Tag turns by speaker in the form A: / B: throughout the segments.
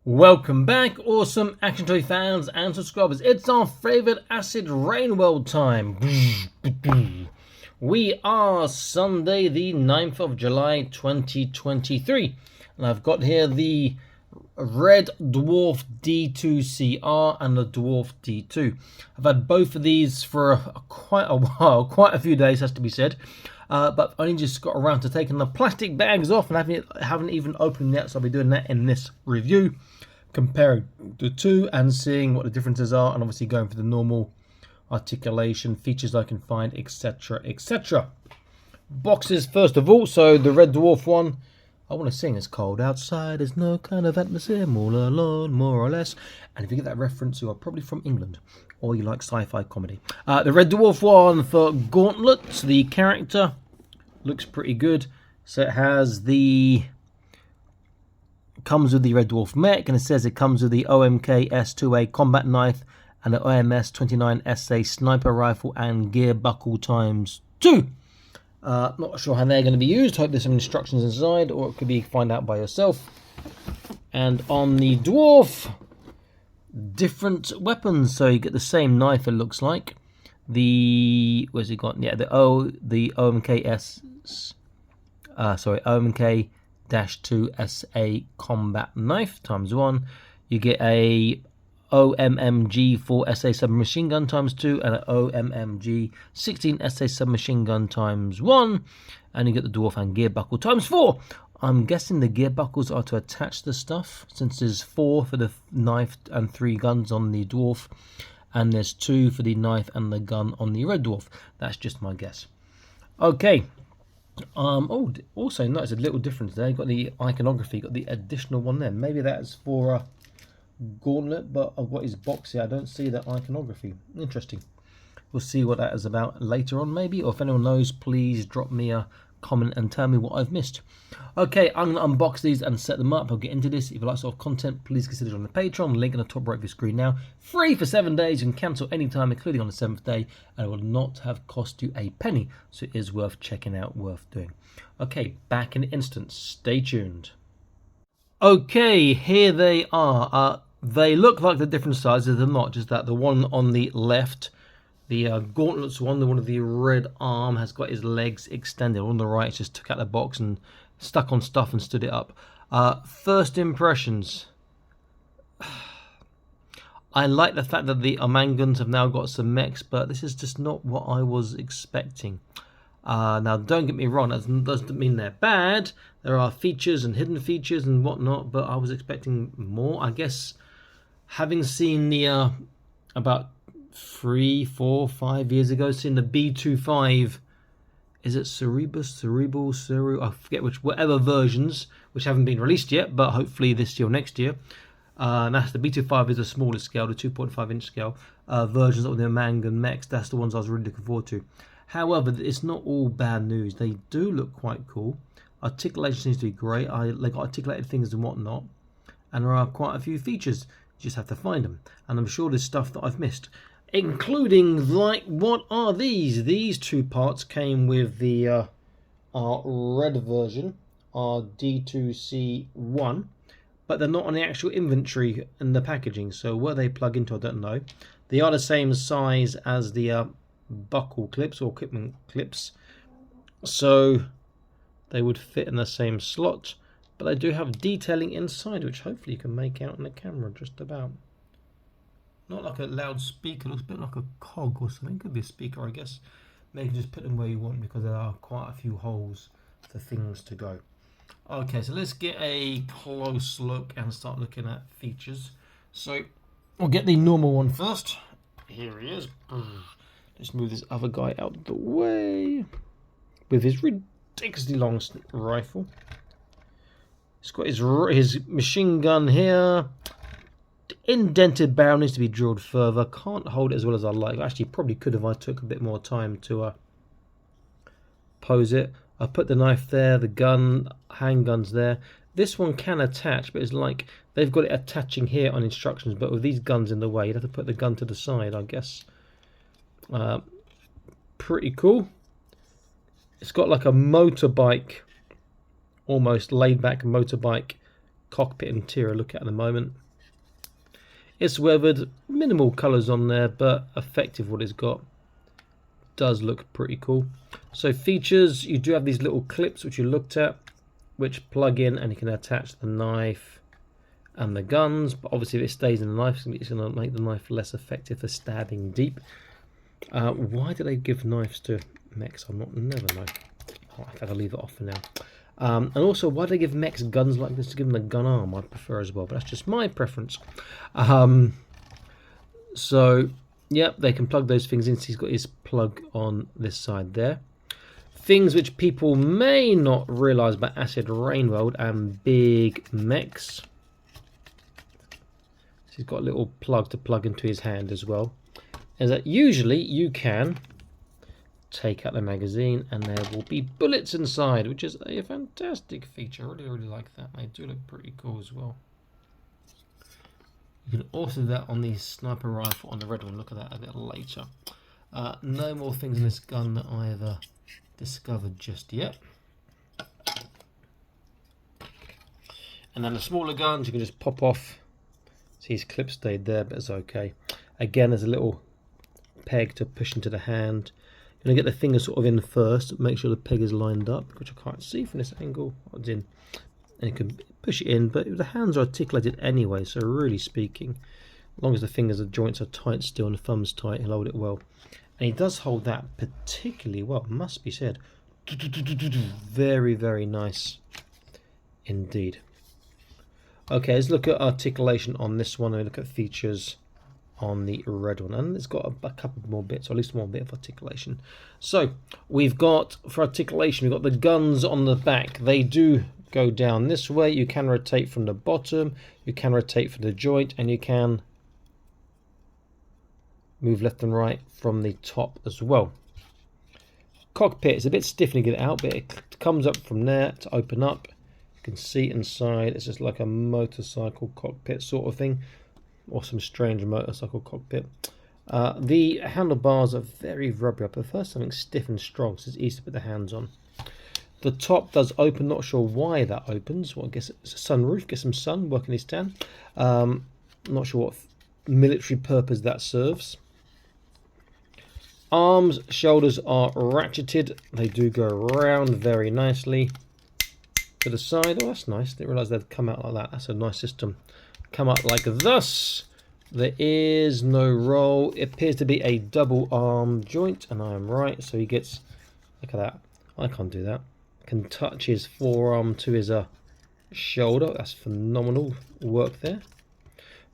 A: Welcome back, awesome action toy fans and subscribers. It's our favorite acid rain world time. We are Sunday the 9th of July 2023, and I've got here the red Dwarf D2C-r and the Dwarf D2. I've had both of these for quite a while, quite a few days has to be said, but I've only just got around to taking the plastic bags off and haven't even opened yet, so I'll be doing that in this review, comparing the two and seeing what the differences are, and obviously going for the normal articulation features I can find, etc, etc. Boxes first of all. So the red Dwarf one, I want to sing "It's cold outside, there's no kind of atmosphere, all alone, more or less." And if you get that reference, you are probably from England or you like sci-fi comedy. The red Dwarf one for Gauntlet. So the character looks pretty good. So it has the comes with the red Dwarf mech, and it says it comes with the OMK S2A combat knife and the OMS 29SA sniper rifle and gear buckle ×2. Not sure how they're going to be used. Hope there's some instructions inside, or it could be find out by yourself. And on the Dwarf, different weapons. So you get the same knife, it looks like. The where's it got? Yeah, the OMK-2 SA combat knife ×1. You get a OMMG 4 SA submachine gun ×2 and an OMMG 16 SA submachine gun ×1, and you get the Dwarf and gear buckle ×4. I'm guessing the gear buckles are to attach the stuff, since there's 4 for the knife and 3 guns on the Dwarf, and there's 2 for the knife and the gun on the red Dwarf. That's just my guess. Okay. Also notice a little difference there. You've got the iconography, got the additional one there. Maybe that's for Gauntlet, but I've got his box here. I don't see that iconography. Interesting. We'll see what that is about later on, maybe. Or if anyone knows, please drop me a comment and tell me what I've missed. Okay, I'm going to unbox these and set them up. I'll get into this. If you like sort of content, please consider it on the Patreon. Link in the top right of your screen now. Free for 7 days. You can cancel anytime, including on the 7th day, and it will not have cost you a penny. So it is worth checking out, worth doing. Okay, back in an instant. Stay tuned. Okay, here they are. They look like the different sizes. They're not, just that the one on the left, the Gauntlets one, the one with the red arm, has got his legs extended. On the right, just took out the box and stuck on stuff and stood it up. First impressions. I like the fact that the Omangans have now got some mechs, but this is just not what I was expecting. Now, don't get me wrong, that doesn't mean they're bad. There are features and hidden features and whatnot, but I was expecting more. I guess, having seen the, about 3, 4, 5 years ago, seeing the B25, is it Cerebral, I forget whatever versions, which haven't been released yet, but hopefully this year or next year. And that's the B25 is the smallest scale, the 2.5 inch scale versions of the Omangan mechs. That's the ones I was really looking forward to. However, it's not all bad news. They do look quite cool. Articulation seems to be great. They got articulated things and whatnot, and there are quite a few features. You just have to find them, and I'm sure there's stuff that I've missed, including, like, what are these? These two parts came with the our red version, our D2C1, but they're not on the actual inventory in the packaging, so where they plug into, I don't know. They are the same size as the buckle clips or equipment clips, so they would fit in the same slot, but they do have detailing inside, which hopefully you can make out in the camera just about. Not like a loudspeaker, looks a bit like a cog or something. Could be a speaker, I guess. Maybe just put them where you want, because there are quite a few holes for things to go. Okay, so let's get a close look and start looking at features. So we'll get the normal one first. Here he is. Let's move this other guy out of the way with his ridiculously long rifle. He's got his machine gun here. Indented barrel needs to be drilled further. Can't hold it as well as I like. Actually, probably could if I took a bit more time to pose it. I put the knife there, the gun, handguns there. This one can attach, but it's like they've got it attaching here on instructions, but with these guns in the way, you'd have to put the gun to the side, I guess. Pretty cool. It's got like a motorbike, almost laid back motorbike cockpit interior look at the moment. It's weathered, minimal colours on there, but effective what it's got. Does look pretty cool. So features, you do have these little clips which you looked at, which plug in and you can attach the knife and the guns, but obviously if it stays in the knife, it's going to make the knife less effective for stabbing deep. Why do they give knives to mechs? I'll never know. I've got to leave it off for now. And also, why do they give mechs guns like this? To give them a gun arm, I prefer as well, but that's just my preference. So, yep, they can plug those things in. So he's got his plug on this side there. Things which people may not realise about Acid Rain World and big mechs. So he's got a little plug to plug into his hand as well. Is that usually you can take out the magazine and there will be bullets inside, which is a fantastic feature. I really like that. They do look pretty cool as well. You can also do that on the sniper rifle on the red one. Look at that a bit later. No more things in this gun that I have discovered just yet. And then the smaller guns you can just pop off. See, his clip stayed there, but it's okay. Again, there's a little peg to push into the hand. You're going to get the finger sort of in first, make sure the peg is lined up, which I can't see from this angle. It's in, and you can push it in, but the hands are articulated anyway, so really speaking, as long as the fingers, the joints are tight still and the thumb's tight, he'll hold it well. And he does hold that particularly well, must be said. Very, very nice indeed. Okay, let's look at articulation on this one and look at features on the red one, and it's got a couple more bits, or at least one bit of articulation. So we've got, for articulation, we've got the guns on the back. They do go down this way. You can rotate from the bottom, you can rotate from the joint, and you can move left and right from the top as well. Cockpit is a bit stiff to get it out, but it comes up from there to open up. You can see inside, it's just like a motorcycle cockpit sort of thing, or some strange motorcycle cockpit. The handlebars are very rubbery. I prefer something stiff and strong, so it's easy to put the hands on. The top does open, not sure why that opens. Well, I guess it's a sunroof, get some sun, working his stand. Not sure what military purpose that serves. Arms, shoulders are ratcheted. They do go around very nicely to the side. Oh, that's nice. Didn't realise they'd come out like that. That's a nice system. Come up like thus. There is no roll. It appears to be a double arm joint, and I am right. So he gets, look at that. I can't do that. Can touch his forearm to his shoulder. That's phenomenal work there.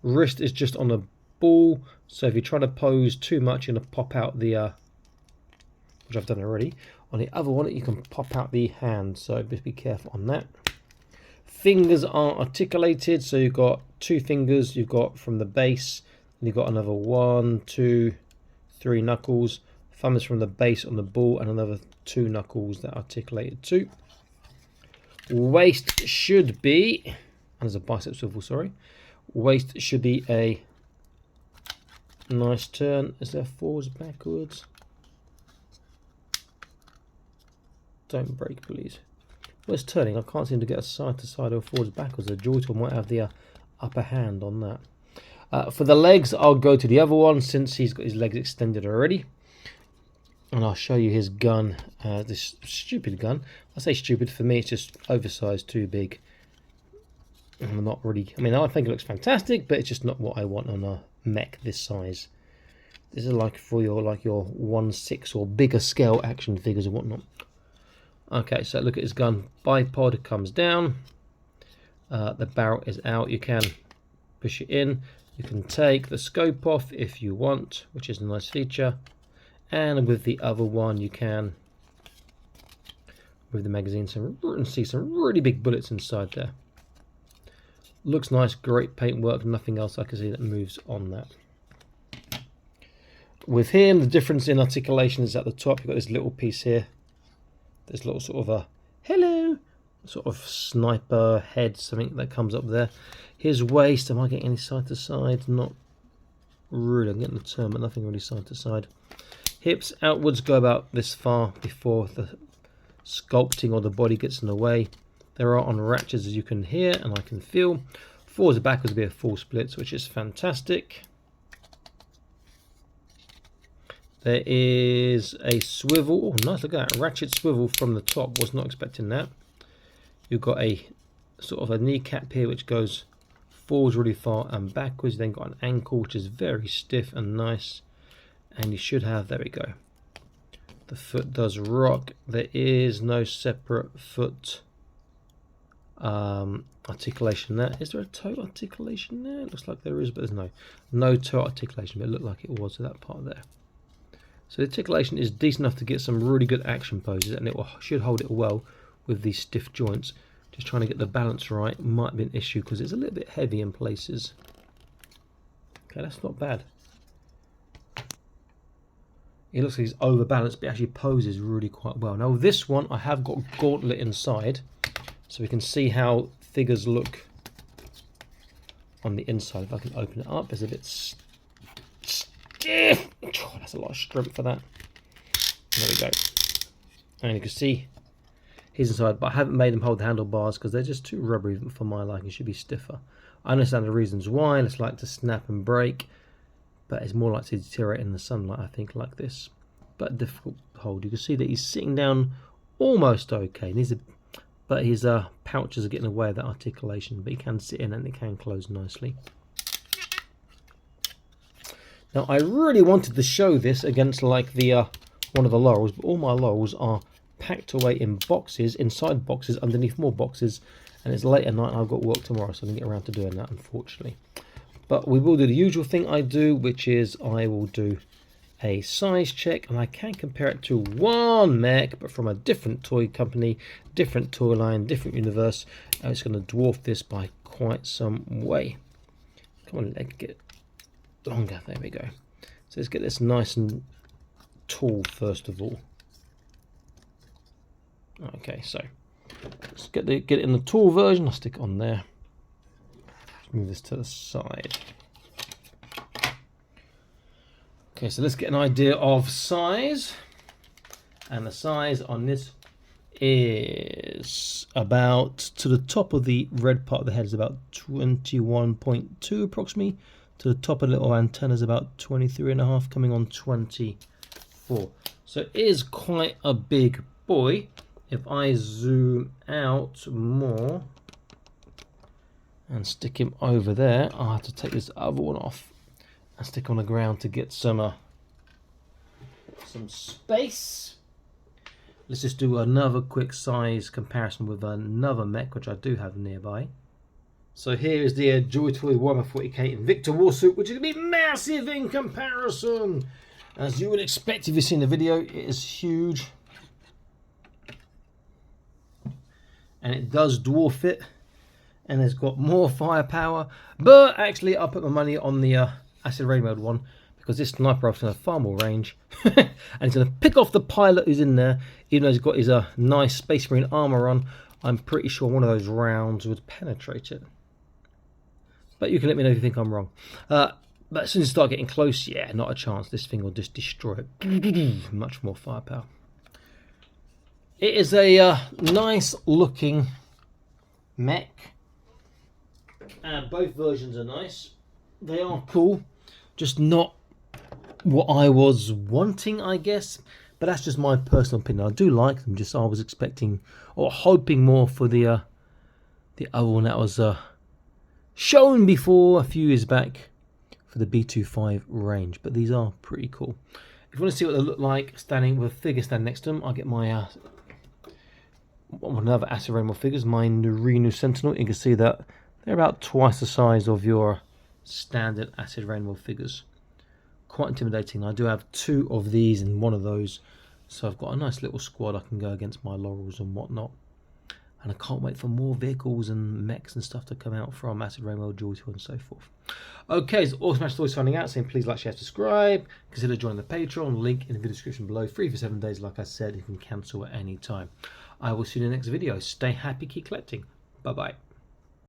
A: Wrist is just on a ball, so if you try to pose too much, you're going to pop out the, which I've done already. On the other one, you can pop out the hand, so just be careful on that. Fingers are articulated, so you've got 2 fingers, you've got from the base, and you've got another 1, 2, 3 knuckles. Thumb is from the base on the ball, and another 2 knuckles that are articulated too. Waist should be, and there's a bicep swivel, sorry. Waist should be a nice turn. Is there forwards, backwards? Don't break, please. Well, it's turning. I can't seem to get a side to side or forwards, backwards. The joystick might have the upper hand on that. For the legs, I'll go to the other one since he's got his legs extended already. And I'll show you his gun, this stupid gun. I say stupid, for me it's just oversized, too big. I'm not really, I mean, I think it looks fantastic, but it's just not what I want on a mech this size. This is like for your 1/6 or bigger scale action figures and whatnot. Okay, so look at his gun. Bipod comes down. The barrel is out. You can push it in. You can take the scope off if you want, which is a nice feature. And with the other one, you can move the magazine and see some really big bullets inside there. Looks nice, great paintwork, nothing else I can see that moves on that. With him, the difference in articulation is at the top. You've got this little piece here. There's a little sort of a hello, sort of sniper head, something that comes up there. His waist, am I getting any side to side? Not really, I'm getting the term, but nothing really side to side. Hips outwards go about this far before the sculpting or the body gets in the way. there are on ratchets, as you can hear and I can feel. Forwards and backwards will be a full splits, which is fantastic. There is a swivel. Oh, nice, look at that. Ratchet swivel from the top. Was not expecting that. You've got a sort of a kneecap here, which goes forwards really far and backwards. Then got an ankle, which is very stiff and nice. And you should have, there we go. The foot does rock. There is no separate foot articulation there. Is there a toe articulation there? It looks like there is, but there's no toe articulation, but it looked like it was to that part there. So the articulation is decent enough to get some really good action poses, and it should hold it well with these stiff joints. Just trying to get the balance right might be an issue because it's a little bit heavy in places. Okay, that's not bad. It looks like he's overbalanced, but actually poses really quite well. Now this one, I have got gauntlet inside, so we can see how figures look on the inside. If I can open it up, it's a bit stiff. Oh, that's a lot of strength for that. There we go. And you can see he's inside, but I haven't made him hold the handlebars because they're just too rubbery for my liking. It should be stiffer. I understand the reasons why. It's like to snap and break, but it's more likely to deteriorate in the sunlight, I think, like this. But difficult to hold. You can see that he's sitting down almost okay. But his pouches are getting away of that articulation, but he can sit in and it can close nicely. Now I really wanted to show this against like the one of the laurels, but all my laurels are packed away in boxes, inside boxes, underneath more boxes, and it's late at night and I've got work tomorrow, so I didn't get around to doing that, unfortunately. But we will do the usual thing I do, which is I will do a size check, and I can compare it to one mech, but from a different toy company, different toy line, different universe. And it's going to dwarf this by quite some way. Come on, leg, get longer. There we go. So let's get this nice and tall first of all. Okay, so let's get it in the tall version. I'll stick it on there. Move this to the side. Okay, so let's get an idea of size. And the size on this is about, to the top of the red part of the head is about 21.2 approximately. To the top of the little antenna is about 23.5, coming on 24. So it is quite a big boy. If I zoom out more and stick him over there, I'll have to take this other one off and stick on the ground to get some space. Let's just do another quick size comparison with another mech, which I do have nearby. So here is the Joy Toy Warhammer 40k Invicta Warsuit, which is going to be massive in comparison. As you would expect if you've seen the video, it is huge. And it does dwarf it. And it's got more firepower. But actually, I'll put my money on the Acid Rain Mode one, because this sniper rifle's going to have far more range. And it's going to pick off the pilot who's in there. Even though he's got his nice Space Marine armor on, I'm pretty sure one of those rounds would penetrate it. But you can let me know if you think I'm wrong. But as soon as you start getting close, yeah, not a chance. This thing will just destroy it. Much more firepower. It is a nice looking mech. Both versions are nice. They are cool. Just not what I was wanting, I guess. But that's just my personal opinion. I do like them. Just I was expecting or hoping more for the other one that was shown before a few years back for the B2C-r range. But these are pretty cool. If you want to see what they look like standing with a figure standing next to them, I'll get my another Acid Rainbow figures, my Renu Sentinel. You can see that they're about twice the size of your standard Acid Rainbow figures. Quite intimidating. I do have two of these and one of those, so I've got a nice little squad I can go against my laurels and whatnot. And I can't wait for more vehicles and mechs and stuff to come out from Acid Rainbow, Joy Toy and so forth. Okay, so Awesome Smash Toys signing out, saying please like, share, subscribe. Consider joining the Patreon, link in the video description below. Free for 7 days, like I said, you can cancel at any time. I will see you in the next video. Stay happy, keep collecting. Bye bye.